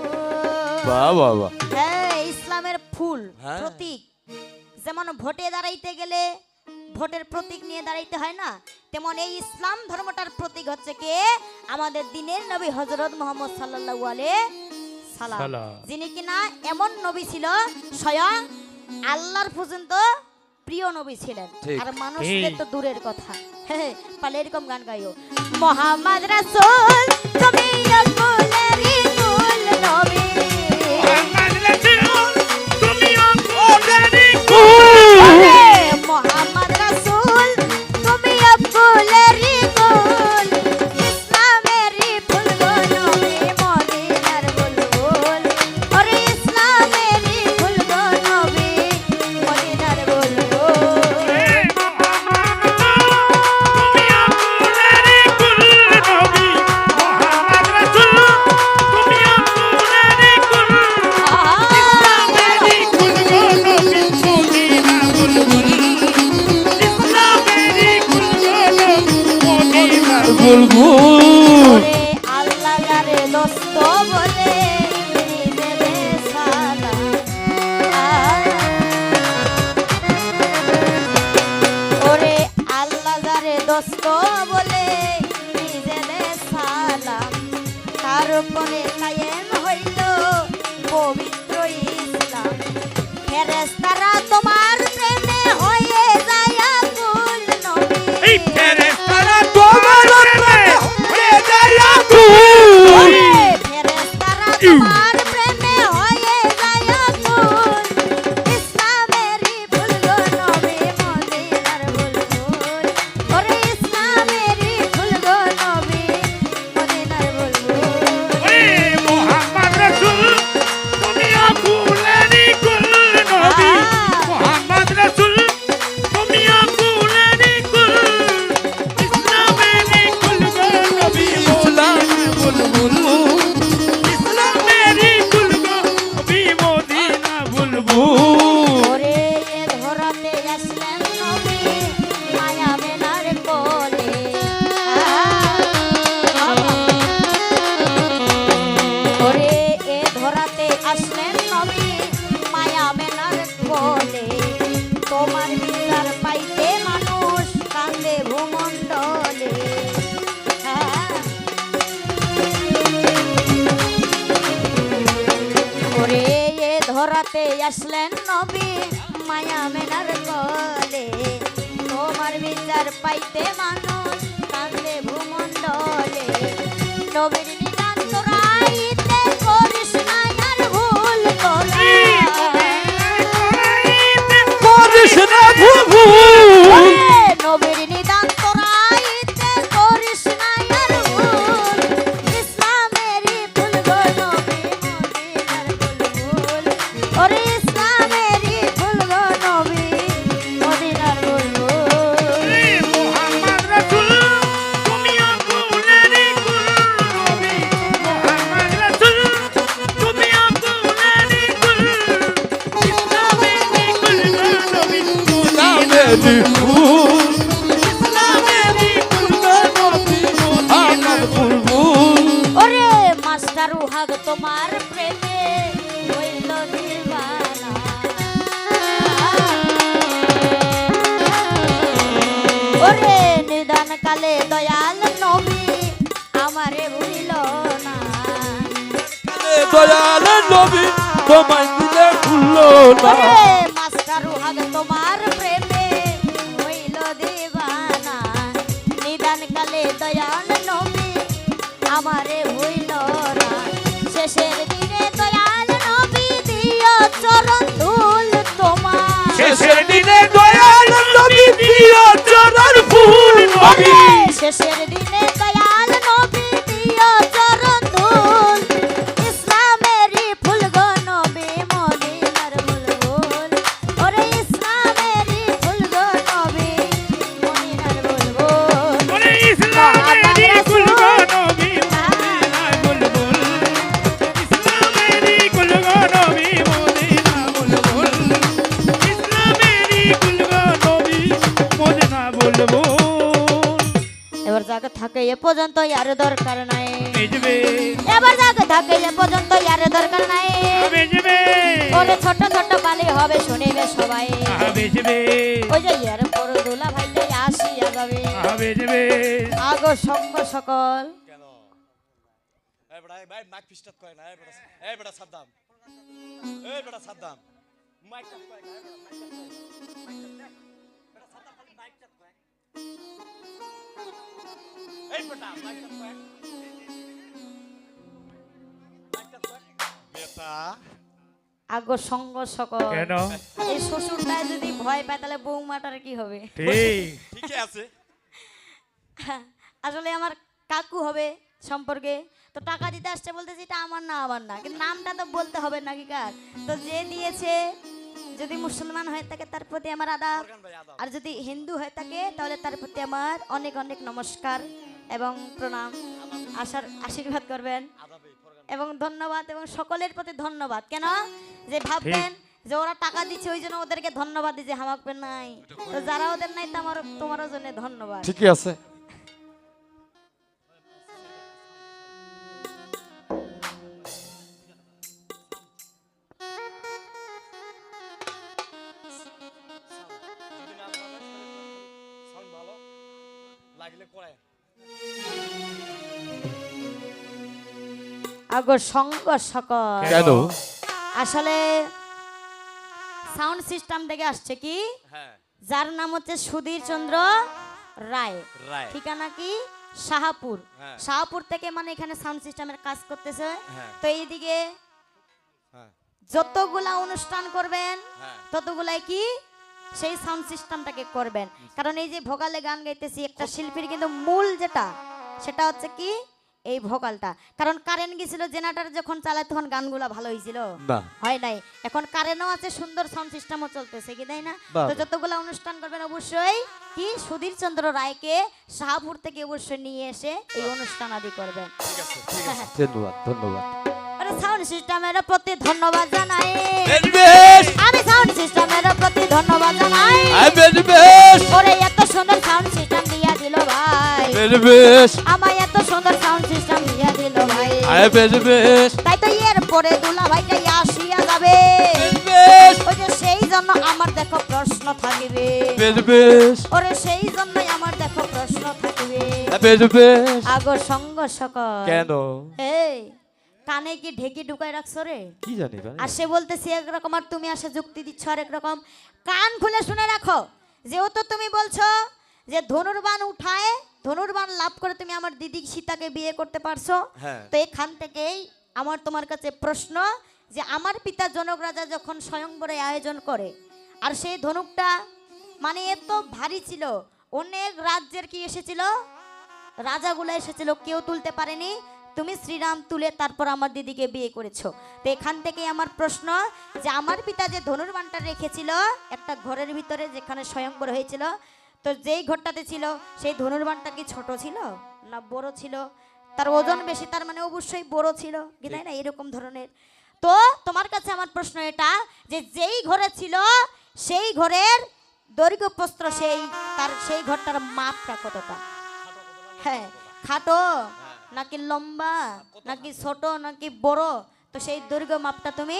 S3: বাহ বাহ বাহ
S1: হ্যাঁ ইসলামের ফুল
S3: হ্যাঁ।
S1: প্রতীক যেমন ভোটে দাঁড়াইতে গেলে ভোটের প্রতীক নিয়ে দাঁড়াইতে হয় না, তেমন এই ইসলাম ধর্মটার প্রতীক হচ্ছে কে আমাদের দিনের নবী হযরত মুহাম্মদ সাল্লাল্লাহু আলাইহি সাল্লাম,
S2: সালাম।
S1: যিনি কিনা এমন নবী ছিল স্বয়ং আল্লাহর পর্যন্ত প্রিয় নবী ছিলেন,
S3: ঠিক।
S1: আর মানুষদের তো দূরের কথা। হ্যাঁ পালে এরকম গান গাইও, মোহাম্মদ রাসূল তুমি আকুলেরই কুল নবী ওরে মোহাম্মদ রাসূল তুমি আকুলেরই কুল ইসলামেরই ফুল গো নবী মদিনার বুলবুল ওরে ইসলামেরই ফুল গো নবী মদিনার বুলবুল
S3: বুলবুল
S1: ওরে আল্লাহ যারে দোস্ত বলে দেবে সালাম ওরে আল্লাহ যারে দোস্ত বলে দেবে সালাম তার উপরে কায়েম হইল পবিত্র ইসলাম ফেরেশতারা তোমার প্রেমে হয়ে যায় আকুল নবী ফেরেশতারা তোমার প্রেমে হয়ে যায় আকুল ইসলামেরই ফুল গো নবী মদিনার বুলবুল ওরে ইসলামেরই ফুল গো নবী মদিনার বুলবুল ওরে এ ধরাতে আসলেন নবী মায়া মেনার কোলে ওরে এ ধরাতে আসলেন নবী মায়া মেনার কোলে তোমার বিচার পাইতে মানুষ কান্দে ভূমণ্ডলে ওরে এ ধরাতে আসলেন নবী মায়া মেনার কোলে তোমার বিচার পাইতে মানুষ কান্দে ভূমণ্ডলে নবীর নিদান তোরাইতে করিস না আর ভুল তোরা
S3: করিস না বুলবুল
S1: ওরে নবীর নিদান তোরাইতে করিস না আর ভুল ইসলামেরই ফুল গো নবী মদিনার বুলবুল ওরে ইসলামেরই ফুল গো নবী মদিনার বুলবুল ওরে মাস্টার উহাগ তোমার প্রেমে হইল দিবানা ওরে নিদান কালে দয়াল নবী আমারে ভুলিল না
S3: দয়াল নবী তোমায় দিলে খুললো না
S1: ওরে মাস্টার উহাগ তোমার প্রেমে হইল দিবানা নিদান কালে দয়াল নবী আমারে ভুলিল না শেষের দিনে দয়াল নবী দিও চরণ ধুল তোমার
S3: শেষের দিনে দয়াল নবী দিও চরণ ফুল নবী
S1: শেষের দিনে দয়াল নবী দিও চরণ ধুল ইসলামেরই ফুল গো নবী মদিনার বুলবুল এ পর্যন্ত আর দরকার নাই
S2: বেজবে
S1: এবার যাকে থাকে এ পর্যন্ত আর দরকার নাই
S2: বেজবে
S1: ওরে ছোট ছোট বালি হবে শুনিবে সবাই
S2: বেজবে
S1: ওই যে এর পর দুলা ভাইটাই আসিয়া যাবে
S2: বেজবে
S1: আগো সঙ্গ সকল
S3: কেন এই বেটা ভাই মাইক পিস্টাত কয় না এই বেটা সাদ্দাম এই বেটা সাদ্দাম মাইকটা কয় না বেটা সাদ্দাম খালি মাইকটা কয় এই বেটা মাইকটা কয় মাইকটা কয় বেটা
S1: আগো সঙ্গ সকল
S2: কেন
S1: এই শ্বশুরটাই যদি ভয় পায় তাহলে বৌমাটার কি হবে
S2: ঠিক
S3: ঠিকই আছে
S1: আসলে আমার কাকু হবে সম্পর্কে তো টাকা দিতে আসছে বলতেছি এটা আমার না কিন্তু নামটা তো বলতে হবে নাকি কার তো যে দিয়েছে যদি মুসলমান হয়ে থাকে তার প্রতি আমার আদাব
S3: ফরকান ভাই আদাব
S1: আর যদি হিন্দু হয়ে থাকে তাহলে তার প্রতি আমার অনেক অনেক নমস্কার এবং প্রণাম আশীর্বাদ করবেন
S3: আদাবে ফরকান
S1: এবং ধন্যবাদ এবং সকলের প্রতি ধন্যবাদ কেন যে ভাববেন যে ওরা টাকা দিচ্ছে ওই জন্য ওদেরকে ধন্যবাদ দিচ্ছে হামাকবে নাই তো যারা ওদের নাই তোমারও জন্য ধন্যবাদ
S3: ঠিকই আছে লাগলে করে
S1: আগো সঙ্গ সকল
S3: কেন
S1: আসলে সাউন্ড সিস্টেম থেকে আসছে কি
S3: হ্যাঁ
S1: যার নাম হচ্ছে সুধীর চন্দ্র রায়
S3: রায়
S1: ঠিকানা কি শাহপুর
S3: হ্যাঁ।
S1: শাহপুর থেকে মানে এখানে সাউন্ড সিস্টেমের কাজ করতেছে
S3: হ্যাঁ।
S1: তো এইদিকে
S3: হ্যাঁ
S1: যতগুলা অনুষ্ঠান করবেন
S3: হ্যাঁ
S1: ততগুলাই কি সেই সাউন্ড সিস্টেমটাকে করবেন কারণ এই যে ভোকালে গান গাইতেছি একটা শিল্পীর কিন্তু মূল যেটা সেটা হচ্ছে কি এই ভোকালটা কারণ কারেন্ট গেছিল জেনারেটর যখন চালায় তখন গানগুলা ভালো হয়েছিল
S3: না
S1: হয় নাই এখন কারেন্টও আছে সুন্দর সাউন্ড সিস্টেমও চলতেছে কি তাই না
S3: বাহ।
S1: তো যতগুলা অনুষ্ঠান করবেন অবশ্যই কি সুধীর চন্দ্র রায়কে শাহপুর থেকে অবশ্যই নিয়ে এসে এই অনুষ্ঠান আদি করবেন
S3: ঠিক আছে ঠিক আছে ধন্যবাদ ধন্যবাদ
S1: আরে সাউন্ড সিস্টেমের প্রতি ধন্যবাদ জানাই
S3: বেশ
S1: আমি সাউন্ড সিস্টেমের প্রতি ধন্যবাদ জানাই
S3: বেশ
S1: ওরে এত সুন্দর সাউন্ড সিস্টেম দিয়া দিল ভাই
S3: বেশ
S1: আমায় এত সুন্দর সাউন্ড সিস্টেম দিয়া দিল ভাই
S3: বেশ
S1: তাই তো এর পরে দুলা ভাইটাই আসিয়া যাবে
S3: বেশ
S1: ওই যে সেই জন্য আমার দেখো প্রশ্ন থাকিবে
S3: বেশ
S1: ওরে সেই জন্যই আমার দেখো প্রশ্ন থাকিবে
S3: বেশ
S1: আগো সঙ্গ সকল
S3: কেন
S1: এই কানে কি ঢেকি ঢুকাই রাখছো রে
S3: কি জানি ভাই
S1: আর সে বলতেছি একরকম আর তুমি আসে যুক্তি দিচ্ছ আর একরকম কান খুলে শুনে রাখো যেহেতু তুমি বলছো যে ধনুর্বাণ উঠায় ধনুর্বাণ লাভ করে তুমি আমার দিদি সীতাকে বিয়ে করতে পারছো
S3: হ্যাঁ।
S1: তো এখান থেকেই আমার তোমার কাছে প্রশ্ন যে আমার পিতা জনক রাজা যখন স্বয়ংবরে আয়োজন করে আর সেই ধনুকটা মানে এত ভারী ছিল অনেক রাজ্যের কি এসেছিল রাজাগুলো এসেছিল কেউ তুলতে পারেনি তুমি শ্রীরাম তুলে তারপর আমার দিদিকে বিয়ে করেছো তো এখান থেকে আমার প্রশ্ন যে আমার পিতা যে ধনুর্বাণটা রেখেছিল একটা ঘরের ভিতরে যেখানে স্বয়ংবর হয়েছিল তো যেই ঘরটাতে ছিল সেই ধনুর্বাণটা কি ছোট ছিল না বড় ছিল তার ওজন বেশি তার মানে অবশ্যই বড় ছিল কি তাই না এরকম ধরনের তো তোমার কাছে আমার প্রশ্ন এটা যে যেই ঘরে ছিল সেই ঘরের দৈর্ঘ্য প্রস্থ সেই ঘরটার মাপটা কতটা হ্যাঁ খাটো নাকি লম্বা নাকি ছোট নাকি বড় তো সেই দৈর্ঘ্য মাপটা তুমি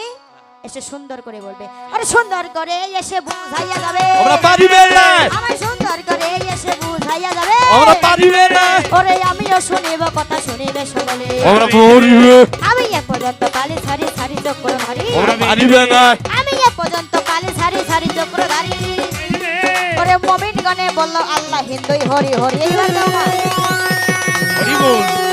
S1: এসে সুন্দর করে বলবে আরে সুন্দর করে এসে বুঝাইয়া যাবে
S3: আমরা পারিবে না
S1: আমার সুন্দর করে এসে বুঝাইয়া যাবে
S3: আমরা পারিবে না
S1: ওরে আমিও শুনিব কথা শুনিবে সকলে
S3: আমরা পারিবে
S1: আমি এ পর্যন্ত কালি সারি সারি চক্র ধারি
S3: আমরা পারিবে না
S1: আমি এ পর্যন্ত কালি সারি সারি চক্র ধারি ওরে মুমিন গনে বলল আল্লাহ হিন্দুই হরি হরি এইবার
S2: হরি বল